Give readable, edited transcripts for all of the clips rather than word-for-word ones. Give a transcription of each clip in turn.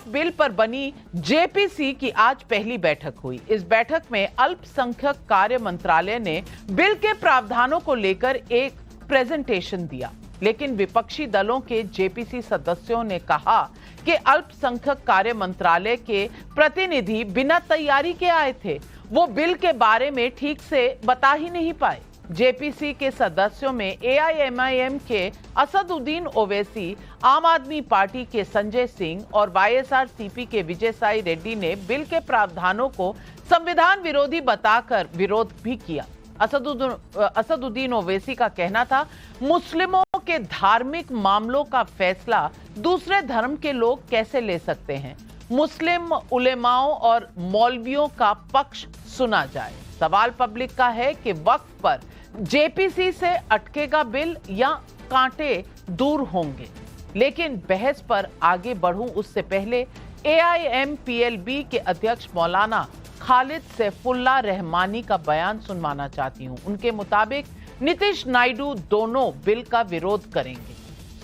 वक्फ bill पर बनी JPC की आज पहली बैठक हुई। इस बैठक में अल्पसंख्यक कार्य मंत्रालय ने बिल के प्रावधानों को लेकर एक प्रेजेंटेशन दिया, लेकिन विपक्षी दलों के जेपीसी सदस्यों ने कहा कि अल्पसंख्यक कार्य मंत्रालय के प्रतिनिधि बिना तैयारी के आए थे, वो बिल के बारे में ठीक से बता ही नहीं पाए। जेपीसी के सदस्यों में एआईएमआईएम के असदुद्दीन ओवैसी, आम आदमी पार्टी के संजय सिंह और वाईएसआरसीपी के विजय साई रेड्डी ने बिल के प्रावधानों को संविधान विरोधी बताकर विरोध भी किया। असदुद्दीन ओवैसी का कहना था, मुस्लिमों के धार्मिक मामलों का फैसला दूसरे धर्म के लोग कैसे ले सकते हैं? मुस्लिम उलेमाओं और मौलवियों का पक्ष सुना जाए। सवाल पब्लिक का है कि वक्फ पर जेपीसी से अटकेगा बिल या कांटे दूर होंगे। लेकिन बहस पर आगे बढ़ूं उससे पहले एआईएमपीएलबी के अध्यक्ष मौलाना खालिद सैफुल्लाह रहमानी का बयान सुनवाना चाहती हूं। उनके मुताबिक नीतीश नायडू दोनों बिल का विरोध करेंगे।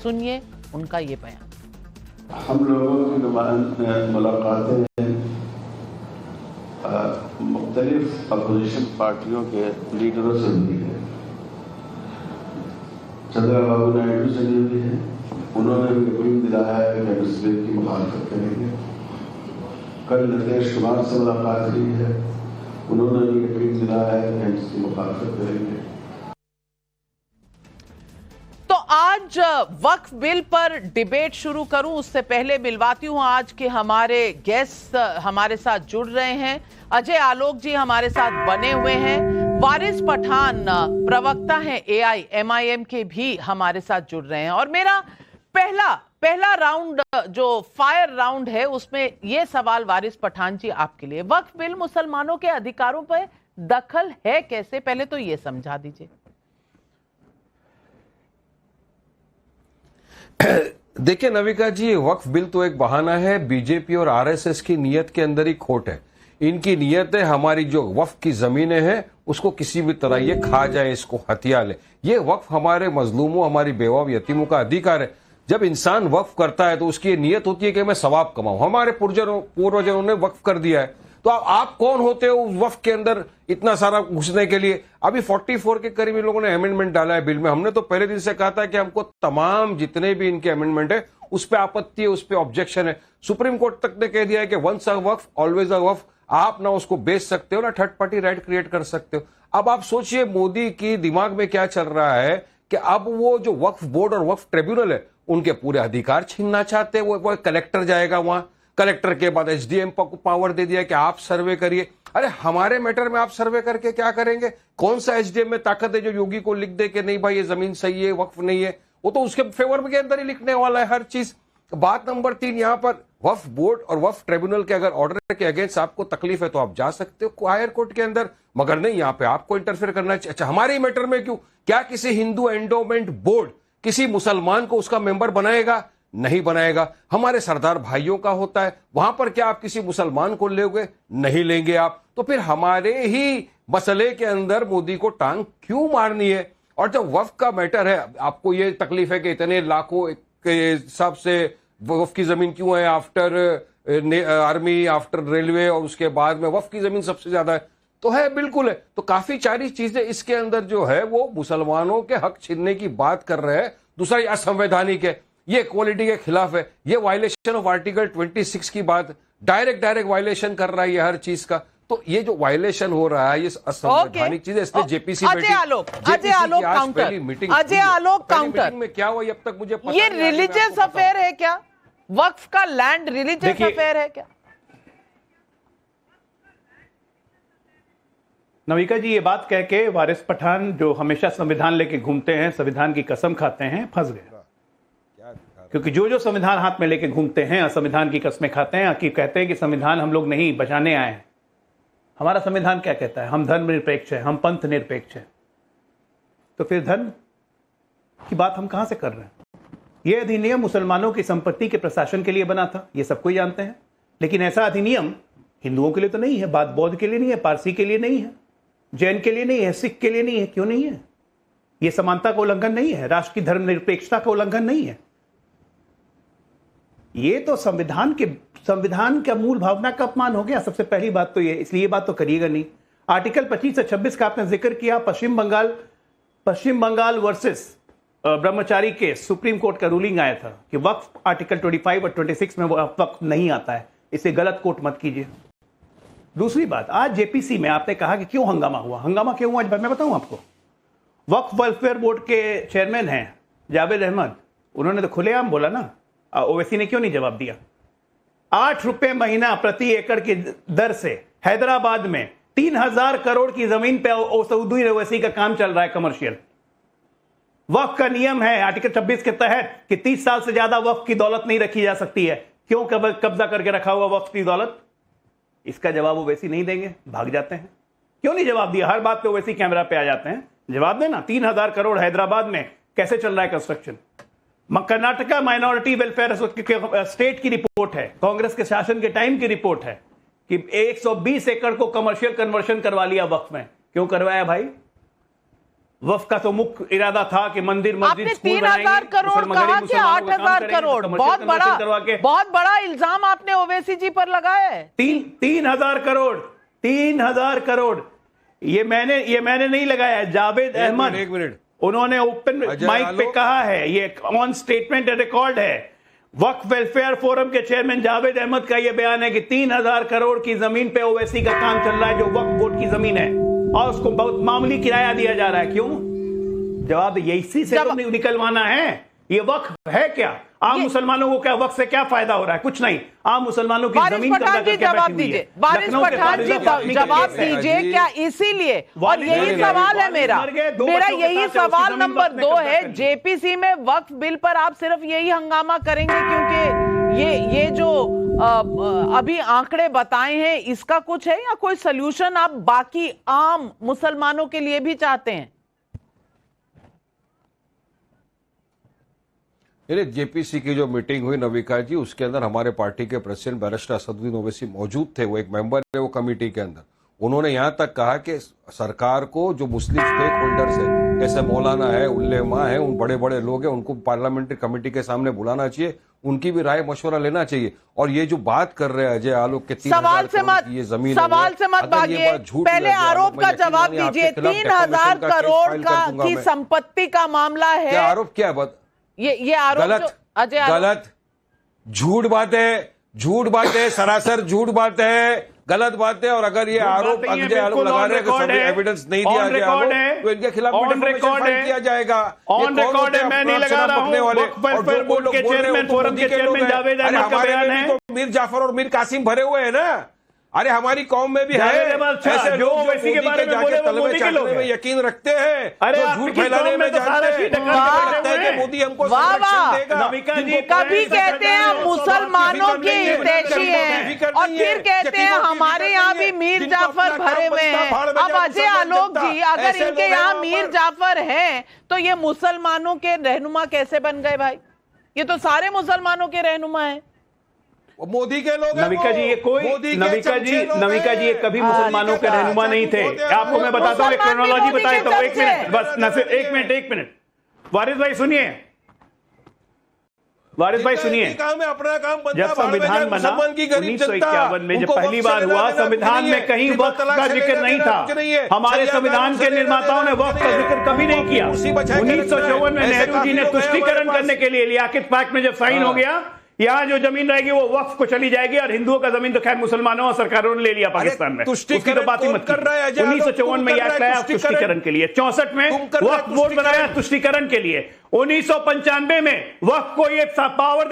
सुनिए उनका ये बयान। हम लोगों की मुलाकातें मुख्तलिफ अपोजिशन पार्टियों के लीडरों से हुई है। चंद्रबाबू नायडू से भी हुई है। उन्होंने भी यकीन दिलाया है कि इस बिल की मुखालफत करेंगे। कल नीतीश कुमार से मुलाकात हुई है, उन्होंने भी यकीन दिलाया है कि इसकी मुखालफत करेंगे। तो आज वक्फ बिल पर डिबेट शुरू करूं उससे पहले मिलवाती हूं आज के हमारे गेस्ट हमारे साथ जुड़ रहे हैं। अजय आलोक जी हमारे साथ बने हुए हैं। वारिस पठान प्रवक्ता हैं एआईएमआईएम के भी हमारे साथ जुड़ रहे हैं। और मेरा पहला राउंड जो फायर राउंड है उसमें यह सवाल वारिस पठान जी आपके लिए, वक्फ बिल मुसलमानों के अधिकारों पर दखल है कैसे? पहले तो ये समझा दीजिए। देखिए नविका जी, वक्फ बिल तो एक बहाना है। बीजेपी और आरएसएस की नीयत के अंदर ही खोट है। इनकी नीयत है हमारी जो वक्फ की जमीनें हैं उसको किसी भी तरह ये खा जाए, इसको हथिया ले। ये वक्फ हमारे मजलूमों, हमारी बेवा यतीमों का अधिकार है। जब इंसान वक्फ करता है तो उसकी ये नीयत होती है कि मैं सवाब कमाऊं। हमारे पूर्वजों ने वक्फ कर दिया है, तो आप कौन होते हो उस वक्फ के अंदर इतना सारा घुसने के लिए? अभी 44 के करीब इन लोगों ने अमेंडमेंट डाला है बिल में। हमने तो पहले दिन से कहा था कि हमको तमाम जितने भी इनके अमेंडमेंट है उस पर आपत्ति है, उस पर ऑब्जेक्शन है। सुप्रीम कोर्ट तक ने कह दिया है कि once a Waqf always a वक्फ। आप ना उसको बेच सकते हो ना थर्ड पार्टी राइट क्रिएट कर सकते हो। अब आप सोचिए मोदी की दिमाग में क्या चल रहा है कि अब वो जो वक्फ बोर्ड और वक्फ ट्रिब्यूनल है उनके पूरे अधिकार छीनना चाहते हैं। वो कलेक्टर जाएगा वहां, कलेक्टर के बाद एसडीएम को पावर दे दिया कि आप सर्वे करिए। अरे हमारे मैटर में आप सर्वे करके क्या करेंगे? कौन सा एसडीएम में ताकत है जो योगी को लिख दे कि नहीं भाई ये जमीन सही है, वक्फ नहीं है? वो तो उसके फेवर के अंदर ही लिखने वाला है हर चीज। बात नंबर 3, यहां पर वक्फ बोर्ड और वक्फ ट्रिब्यूनल के अगर ऑर्डर के अगेंस्ट आपको तकलीफ है तो आप जा सकते हो हायर कोर्ट के अंदर, मगर नहीं यहां पे आपको इंटरफेयर करना चाहिए। अच्छा हमारे ही मैटर में क्यों? क्या किसी हिंदू एंडोमेंट बोर्ड किसी मुसलमान को उसका मेंबर बनाएगा? नहीं बनाएगा। हमारे सरदार भाइयों का होता है, वहां पर क्या आप किसी मुसलमान को लेंगे? नहीं लेंगे आप। तो फिर हमारे ही मसले के अंदर मोदी को टांग क्यों मारनी है? और जब वक्फ का मैटर है, आपको ये तकलीफ है कि इतने लाखों के हिसाब से वक्फ की जमीन क्यों है? आफ्टर आर्मी, आफ्टर रेलवे और उसके बाद में वक्फ की जमीन सबसे ज्यादा है, तो है बिल्कुल है। तो काफी सारी चीजें इसके अंदर जो है वो मुसलमानों के हक छीनने की बात कर रहे हैं। दूसरा ये असंवैधानिक है, ये इक्वालिटी के खिलाफ है, ये वायलेशन ऑफ आर्टिकल 26 की बात, डायरेक्ट वायलेशन कर रहा है ये हर चीज का। तो ये जो वायलेशन हो रहा है ये असंवैधानिक चीज है, इसलिए जेपीसी अजय आलोक काउंटर में क्या हुआ अब तक मुझे पता ये रिलीजियस अफेयर है क्या? वक्फ का लैंड रिलीजियस अफेयर है क्या? नविका जी ये बात कह के वारिस पठान जो हमेशा संविधान लेके घूमते हैं, संविधान की कसम खाते हैं, फंस गए। क्योंकि जो संविधान हाथ में लेके घूमते हैं असंविधान की कस्में खाते हैं, कि कहते हैं कि संविधान हम लोग नहीं बचाने आए हैं। हमारा संविधान क्या कहता है? हम धर्मनिरपेक्ष हैं, हम पंथ निरपेक्ष हैं। तो फिर धर्म की बात हम कहां से कर रहे हैं? यह अधिनियम मुसलमानों की संपत्ति के प्रशासन के लिए बना था, ये सबको जानते हैं। लेकिन ऐसा अधिनियम हिंदुओं के लिए तो नहीं है, बात बौद्ध के लिए नहीं है, पारसी के लिए नहीं है, जैन के लिए नहीं है, सिख के लिए नहीं है। क्यों नहीं है? यह समानता का उल्लंघन नहीं है, राष्ट्र की धर्मनिरपेक्षता का उल्लंघन नहीं है। ये तो संविधान के संविधान का मूल भावना का अपमान हो गया। सबसे पहली बात तो ये, इसलिए ये बात तो करिएगा नहीं। आर्टिकल 25 से 26 का आपने जिक्र किया। पश्चिम बंगाल वर्सेस ब्रह्मचारी केस, सुप्रीम कोर्ट का रूलिंग आया था कि वक्फ आर्टिकल 25 और 26 में वक्फ नहीं आता है, इसे गलत कोट मत कीजिए। दूसरी बात, आज जेपीसी में आपने कहा कि क्यों हंगामा हुआ। हंगामा क्यों हुआ मैं बताऊं आपको। वक्फ वेलफेयर बोर्ड के चेयरमैन हैं जावेद अहमद, उन्होंने तो खुलेआम बोला ना, ओवैसी ने क्यों नहीं जवाब दिया। 8 रुपए महीना प्रति एकड़ की दर से हैदराबाद में 3000 करोड़ की जमीन पे सऊदी ओवैसी का काम चल रहा है कमर्शियल। वक्फ का नियम है आर्टिकल 26 के तहत कि 30 साल से ज्यादा वक्फ की दौलत नहीं रखी जा सकती है। क्यों कब्जा करके रखा हुआ वक्फ की दौलत? इसका जवाब ओवैसी नहीं देंगे, भाग जाते हैं। क्यों नहीं जवाब दिया? हर बात पे ओवैसी कैमरा पे आ जाते हैं। जवाब देना। 3000 करोड़ हैदराबाद में कैसे चल रहा है construction? Karnataka minority welfare state की रिपोर्ट है, कांग्रेस के शासन के टाइम की रिपोर्ट है कि 120 एकड़ को कमर्शियल कन्वर्शन करवा लिया वक्फ में। क्यों करवाया भाई? वक्फ का तो मुख्य इरादा था कि मंदिर मस्जिद स्कूल 3000 करोड़ कहा कि 8000 करोड़। बहुत बड़ा इल्जाम आपने ओवैसी जी पर लगाया है। 3000 करोड़ ये मैंने नहीं लगाया। जावेद अहमद, एक मिनट, उन्होंने ओपन माइक पे कहा है, ये ऑन स्टेटमेंट रिकॉर्ड है। वक्फ वेलफेयर फोरम के चेयरमैन जावेद अहमद का यह बयान है कि 3000 करोड़ की जमीन पे ओवैसी का काम चल रहा है, जो वक्फ बोर्ड की जमीन है, और उसको बहुत मामूली किराया दिया जा रहा है। क्यों? जवाब ये, इसी से तो निकलवाना है। ये वक्फ है क्या? आम मुसलमानों को क्या वक्फ से क्या फायदा हो रहा है? कुछ नहीं। आम मुसलमानों की जमीन जवाब दीजिए। वारिस पठान जी जवाब दीजिए। क्या इसीलिए, और यही सवाल है मेरा यही सवाल नंबर 2 है, जेपीसी में वक्फ बिल पर आप सिर्फ यही हंगामा करेंगे क्योंकि ये जो अभी आंकड़े बताए हैं इसका कुछ है, या कोई सलूशन आप बाकी आम मुसलमानों के लिए भी चाहते हैं? जेपीसी की जो मीटिंग हुई नविका जी, उसके अंदर हमारे पार्टी के प्रेसिडेंट बैरिस्टर असदुद्दीन ओवैसी मौजूद थे। वो एक मेंबर है वो कमेटी के अंदर। उन्होंने यहां तक कहा कि सरकार को जो मुस्लिम स्टेक होल्डर्स है, जैसे मौलाना है, उल्लेमा है, उन बड़े बड़े लोग हैं, उनको पार्लियामेंट्री कमेटी के सामने बुलाना चाहिए, उनकी भी राय मशवरा लेना चाहिए। और ये जो बात कर रहे हैं अजय आलोक के 3000 करोड़ की ये जमीन, सवाल से मत भागिए, पहले आरोप का जवाब दीजिए। 3000 करोड़ की संपत्ति का मामला है। आरोप क्या है? ये आरोप गलत, झूठ बात है, सरासर झूठ बात है, गलत बात है। और अगर ये आरोप अजय आरोप लगा रहे हैं कि एविडेंस नहीं दिया गया तो इनके खिलाफ फाइल किया जाएगा। ऑन रिकॉर्ड है, मैं नहीं लगा रहा हूं। वक्फ वेलफेयर बोर्ड के चेयरमैन, फोरम के चेयरमैन जावेद अहमद का बयान है। मीर जाफर और मीर कासिम भरे हुए हैं ना। अरे हमारी कौम में भी है ऐसे जो ओवैसी के बारे में बोले वो मोदी के लोग हैं, यकीन रखते हैं, अरे झूठ फैलाने में जानते हैं कि मोदी हमको संरक्षण देगा। कभी कहते हैं मुसलमानों की हितैषी है और फिर कहते हैं हमारे यहाँ भी मीर जाफर भरे हुए हैं। अब अजय आलोक जी, अगर इनके यहाँ मीर जाफर हैं तो ये मुसलमानों के रहनुमा कैसे बन गए भाई? ये तो सारे मुसलमानों के रहनुमा हैं। मोदी के लोग। नविका जी, ये कोई नविका जी ये कभी मुसलमानों के रहनुमा नहीं थे। आपको मैं बताता हूँ, एक क्रोनोलॉजी बताए तो 1 मिनट बस, न सिर्फ 1 मिनट। वारिस भाई सुनिए, अपना काम जब संविधान बना 1951 में, जब पहली बार हुआ, संविधान में कहीं वक्फ का जिक्र नहीं था। हमारे संविधान के निर्माताओं ने वक्फ का जिक्र कभी नहीं किया। 1954 में नेहरू जी ने तुष्टीकरण करने के लिए लियाकत पैक्ट में जब साइन हो गया, यहाँ जो जमीन रहेगी वो वक्फ को चली जाएगी, और हिंदुओं का जमीन तो खैर मुसलमानों और सरकारों ने ले लिया पाकिस्तान में। उसकी तो बात ही मत कर रहा है। 1954 में यह लाया तुष्टीकरण के लिए, 64 में वक्फ बोर्ड बनाया तुष्टीकरण के लिए, 1995 में वक्फ को ये पावर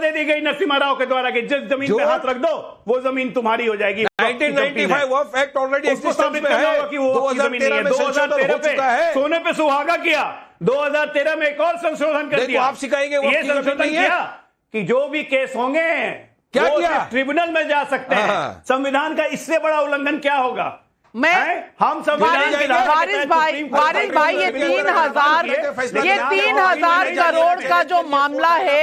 दे दी गई नरसिम्हा राव के द्वारा कि जिस जमीन पे हाथ रख दो वो जमीन तुम्हारी हो जाएगी। 1995 वक्फ एक्ट ऑलरेडी एग्जिस्टेंस में है कि वो जमीन नहीं है। 2013 पे सोने पे सुहागा किया, 2013 में एक और संशोधन कर दिया। आप सिखाएंगे ये संशोधन किया कि जो भी केस होंगे क्या किया, ट्रिब्यूनल में जा सकते हैं। संविधान का इससे बड़ा उल्लंघन क्या होगा? हम वारिस भाई ये 3000 करोड़ का जो मामला है,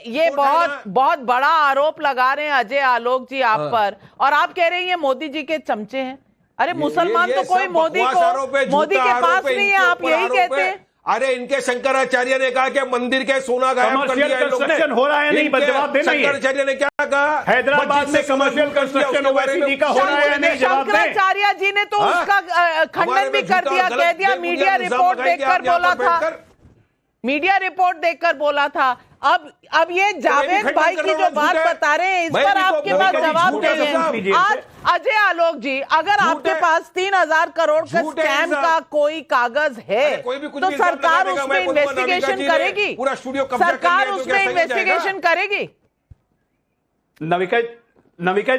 ये बहुत बड़ा आरोप लगा रहे हैं अजय आलोक जी आप पर, और आप कह रहे हैं ये मोदी जी के चमचे हैं। अरे मुसलमान तो कोई मोदी के पास नहीं है, आप यही कहते हैं। अरे इनके शंकराचार्य ने कहा कि मंदिर के सोना गायब कर दिया कंस्ट्रक्शन हो रहा है, नहीं जवाब देना। शंकराचार्य ने क्या हैदराबाद में कमर्शियल कंस्ट्रक्शन ओवैसी जी का हो रहा है या नहीं, जवाब दें। शंकराचार्य जी ने तो उसका खंडन भी कर दिया, कह दिया मीडिया रिपोर्ट देखकर बोला था, मीडिया रिपोर्ट देखकर बोला था। अब ये जावेद भाई की जो बात बता रहे हैं, इस पर आपके पास जवाब नहीं है। आज अजय आलोक जी, अगर आपके पास 3,000 करोड़ का स्कैम का कोई कागज है तो सरकार उसमें इन्वेस्टिगेशन करेगी, सरकार उसमें इन्वेस्टिगेशन करेगी। नविका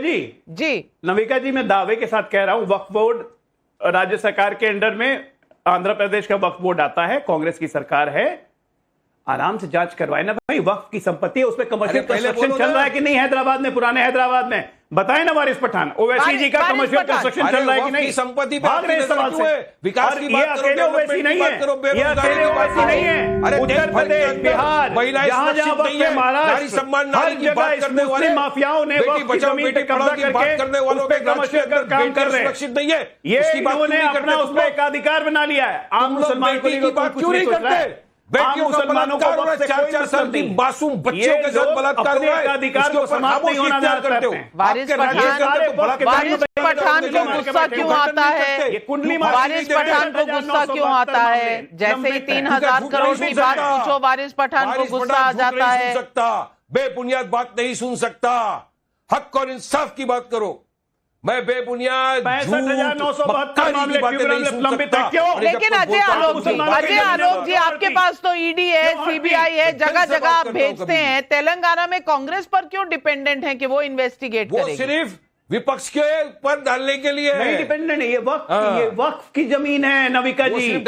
जी मैं दावे के साथ कह रहा हूं, वक्फ बोर्ड राज्य सरकार के अंडर में, आंध्र प्रदेश का वक्फ बोर्ड आता है, कांग्रेस की सरकार है, आराम से जांच करवाए ना भाई। वक्फ की संपत्ति है, उसमें कमर्शियल कंस्ट्रक्शन चल रहा है कि नहीं हैदराबाद में, पुराने हैदराबाद में, बताए ना वारिस पठान। ओवैसी जी का कमर्शियल कंस्ट्रक्शन चल रहा है कि नहीं, संपत्ति भाग रहे इस सवाल से। विकास की बात अकेले ओवैसी नहीं है, ये अकेले ओवैसी नहीं है। उत्तर प्रदेश, बिहार, जहां जहां वक्त है, महाराष्ट्र, हर जगह इस मुस्लिम माफियाओं ने वक्त की जमीन पे कब्जा करके उस पे कमर्शियल काम कर रहे हैं। ये इन्होंने अपना उसमें एक अधिकार बना लिया है। आम मुसलमान को क्यों नहीं करते? बेटियों का बलात्कार, 4-4 साल की मासूम बच्चों के साथ बलात्कार हुआ है, अधिकार को समाप्त नहीं होना करते हो। वारिस पठान को गुस्सा क्यों आता है? वारिस पठान को गुस्सा क्यों आता है? जैसे ही 3,000 करोड़ की बात पूछो, वारिस पठान को गुस्सा आ जाता है। बेबुनियाद बात नहीं सुन सकता, हक और इंसाफ की बात करो। मैं बेबुनियाद 65,972 मामले लंबित है, क्यों? लेकिन अजय आलोक जी आपके पास तो ईडी है, सीबीआई है, जगह जगह आप भेजते हैं। तेलंगाना में कांग्रेस पर क्यों डिपेंडेंट है कि वो इन्वेस्टिगेट करेगी? सिर्फ विपक्ष के ऊपर डालने के लिए नहीं डिपेंडेंट है। ये वक्फ की जमीन है नविका जी, ये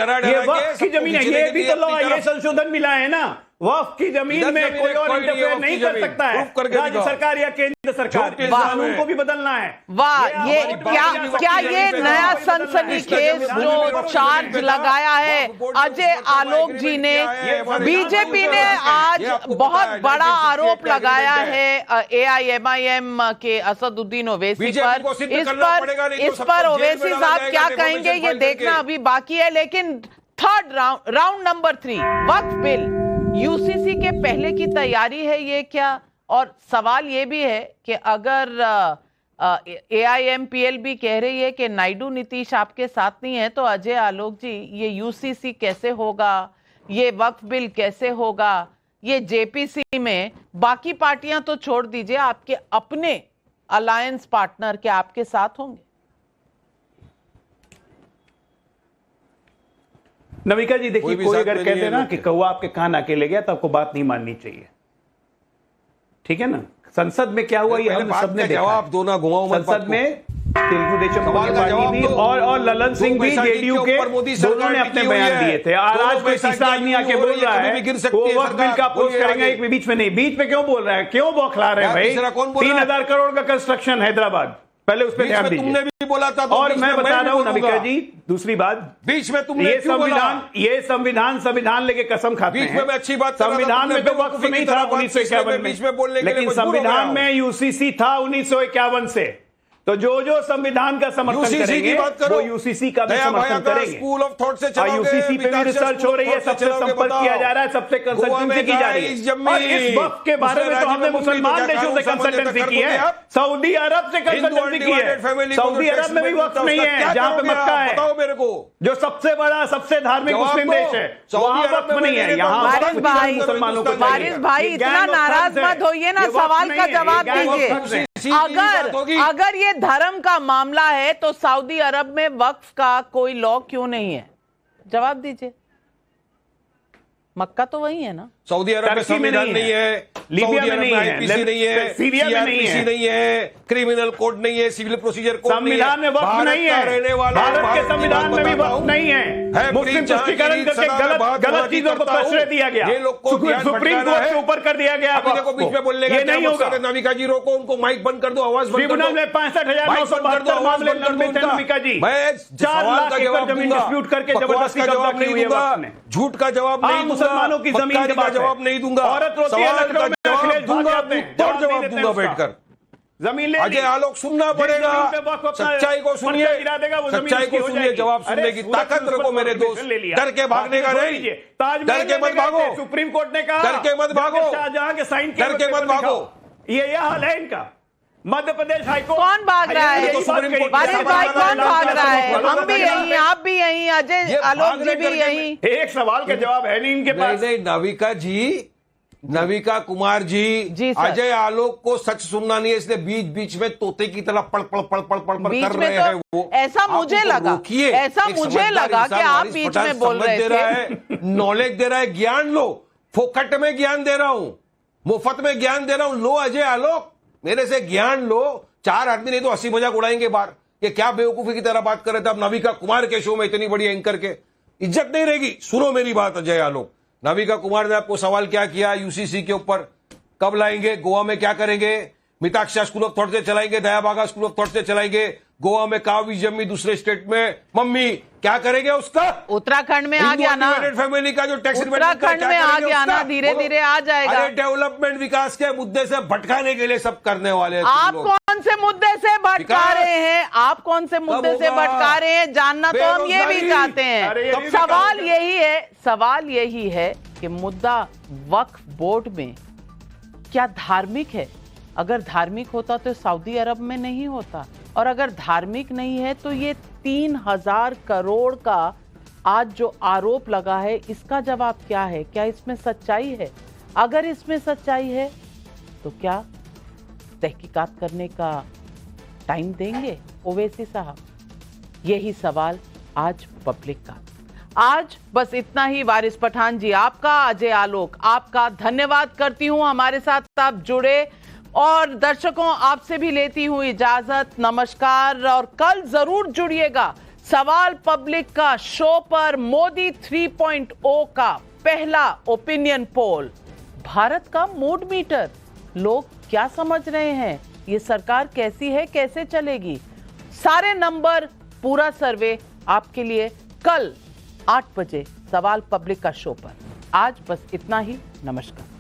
वक्फ की जमीन है। ये भी तो लॉ, ये संशोधन मिला है ना, वक्फ की जमीन में कोई और इंटरफेयर नहीं कर सकता है, राज्य सरकार या केंद्र सरकार। कानून को भी बदलना है। वाह, ये क्या ये नया सनसनीखेज जो चार्ज लगाया है अजय आलोक जी ने? बीजेपी ने आज बहुत बड़ा आरोप लगाया है AIMIM के असदुद्दीन ओवैसी पर। इस पर ओवैसी साहब क्या कहेंगे ये देखना अभी बाकी है। लेकिन थर्ड राउंड नंबर 3 वक्फ बिल, यूसीसी के पहले की तैयारी है ये क्या? और सवाल ये भी है कि अगर AIMPL कह रही है कि नायडू नीतीश आपके साथ नहीं है, तो अजय आलोक जी ये यूसीसी कैसे होगा, ये वक्फ बिल कैसे होगा, ये जेपीसी में बाकी पार्टियां तो छोड़ दीजिए, आपके अपने अलायंस पार्टनर क्या आपके साथ होंगे? नविका जी देखिए, कोई अगर कह दे ना कि कौवा आपके कान आके ले गया तो आपको बात नहीं माननी चाहिए, ठीक है ना। संसद में क्या हुआ ये हम सबने देखा। जवाब दो ना, घुमाओ मत। संसद में तेलुगु देशम पार्टी भी और ललन सिंह भी जेडीयू के दोनों ने अपने बयान दिए थे। और आज कोई तीसरा आदमी आके बोल रहा है वो वक्त बिल का अपोज करेंगे, एक बीच में नहीं। बीच में क्यों बोल रहा है, क्यों बौखला रहे हैं भाई? 3,000 करोड़ का कंस्ट्रक्शन हैदराबाद, पहले उस पर ध्यान दीजिए। तुमने भी बोला था, और मैं बता रहा हूं नविका जी, दूसरी बात, बीच में तुमने क्यों बोला? ये संविधान लेके कसम खाते हैं। बीच में मैं अच्छी बात, संविधान में तो वक्फ नहीं था 1951 में, लेकिन संविधान में यूसीसी था 1951 से। तो जो संविधान का समर्थन करेंगे वो यूसीसी का भी समर्थन करेंगे। स्कूल ऑफ थॉट से चलोगे, यूसीसी पे भी रिसर्च हो रही है, सबसे संपर्क किया जा रहा है, सबसे कंसल्टेंसी की जा रही है। और इस वक्त के बारे में तो हमने मुसलमान देशों से कंसल्टेंसी की है, सऊदी अरब से कंसल्टेंसी की है। सऊदी अरब में भी वक्त नहीं है, जहां पे मक्का है, बताओ मेरे को, जो सबसे बड़ा सबसे धार्मिक मुस्लिम देश है, वहां वक्त नहीं है। यहाँ मुसलमानों को। वारिस भाई इतना नाराज मत होइए ना, सवाल का जवाब दीजिए। अगर ये धर्म का मामला है तो सऊदी अरब में वक्फ का कोई लॉ क्यों नहीं है? जवाब दीजिए। मक्का तो वही है ना। सऊदी अरब में संविधान नहीं है, लीबिया में नहीं है, आईपीसी नहीं है, सीरिया में नहीं है, क्रिमिनल कोड नहीं है, सिविल प्रोसीजर कोड संविधान में वक्त नहीं है, भारत के संविधान में भी वक्त नहीं है। मुस्लिम तुष्टीकरण करके गलत चीजों को प्रश्रय दिया गया, सुप्रीम कोर्ट के ऊपर कर दिया गया। बीच में बोलने ये नहीं होगा। नविका जी रोको उनको, माइक बंद कर दो, आवाज बंद कर दो। ट्रिब्यूनल में 65,972 मामले लंबित हैं नविका जी। 4 लाख एकड़ जमीन डिस्प्यूट करके जबरदस्ती कब्जा की हुई है वक्त ने। झूठ का जवाब नहीं दूंगा, मुसलमानों की जमीन का जवाब नहीं दूंगा, औरत रोती है लखनऊ में, अखिलेश दूंगा, जवाब दूंगा बैठकर। जमीन ले अजय आलोक सुनना पड़ेगा, सच्चाई को सुनिए, सच्चाई को सुनिए, जवाब सुनने की ताकत रखो मेरे दोस्त। डर के भागने का नहीं, डर के मत भागो। सुप्रीम कोर्ट ने कहा डर के मत भागो, शाहजहां के साइन डर के मत भागो। ये हाल है इनका। मध्य प्रदेश हाईकोर्ट कौन भाग रहा है? तो सुप्रीम कोर्ट वारिस भाई कौन भाग रहा है? हम भी भाग यहीं, आप भी यहीं, अजय आलोक जी भी यहीं। एक सवाल का जवाब है नहीं इनके पास। नहीं, नविका कुमार जी जी सर। अजय आलोक को सच सुनना नहीं है, इसलिए बीच बीच में तोते की तरह पड़ बीच कर में रहे तो हैं वो। ऐसा मुझे लगा, ऐसा मुझे लगा कि आप बीच में बोल रहे थे। नॉलेज दे रहा है, ज्ञान लो, फोकट में ज्ञान दे रहा हूं, मुफ्त में ज्ञान दे रहा हूं। लो अजय आलोक, मेरे से ज्ञान लो। 4 आदमी नहीं तो हंसी मजाक उड़ाएंगे बाहर। ये क्या बेवकूफी की तरह बात कर रहे थे आप नविका कुमार के शो में, इतनी बड़ी एंकर के। इज्जत नहीं रहेगी। सुनो मेरी बात अजय आलोक, नविका कुमार ने आपको सवाल क्या किया यूसीसी के ऊपर, कब लाएंगे, गोवा में क्या करेंगे, मिताक्षा स्कूल ऑफ थॉट से चलाएंगे, दयाबागा स्कूल ऑफ थॉट से चलाएंगे, गोवा में कावी जम्मी, दूसरे स्टेट में मम्मी, क्या करेंगे उसका? उत्तराखंड में आ गया ना, फैमिली का जो टैक्स उत्तराखंड में आ गया ना, धीरे धीरे आ जाएगा। अरे डेवलपमेंट विकास के मुद्दे से भटकाने के लिए सब करने वाले हैं आप तुम लोग। कौन से मुद्दे से भटका रहे हैं? आप कौन से मुद्दे से होगा? भटका रहे हैं जानना तो हम ये भी बेरोजगारी। चाहते अरे ये हैं। भी सवाल यही है कि मुद्दा वक्फ बोर्ड में क्या धार्मिक है? अगर धार्मिक होता तो सऊदी अरब में नहीं होता, और अगर धार्मिक नहीं है तो ये 3000 करोड़ का आज जो आरोप लगा है, इसका जवाब क्या है? क्या इसमें सच्चाई है? अगर इसमें सच्चाई है तो क्या तहकीकात करने का टाइम देंगे ओवैसी साहब? यही सवाल आज पब्लिक का। आज बस इतना ही। वारिस पठान जी आपका, अजय आलोक आपका धन्यवाद करती हूं, हमारे साथ आप जुड़े। और दर्शकों आपसे भी लेती हूं इजाजत, नमस्कार। और कल जरूर जुड़िएगा सवाल पब्लिक का शो पर। मोदी 3.0 का पहला ओपिनियन पोल, भारत का मूड मीटर। लोग क्या समझ रहे हैं, ये सरकार कैसी है, कैसे चलेगी? सारे नंबर, पूरा सर्वे आपके लिए कल 8 बजे सवाल पब्लिक का शो पर। आज बस इतना ही। नमस्कार।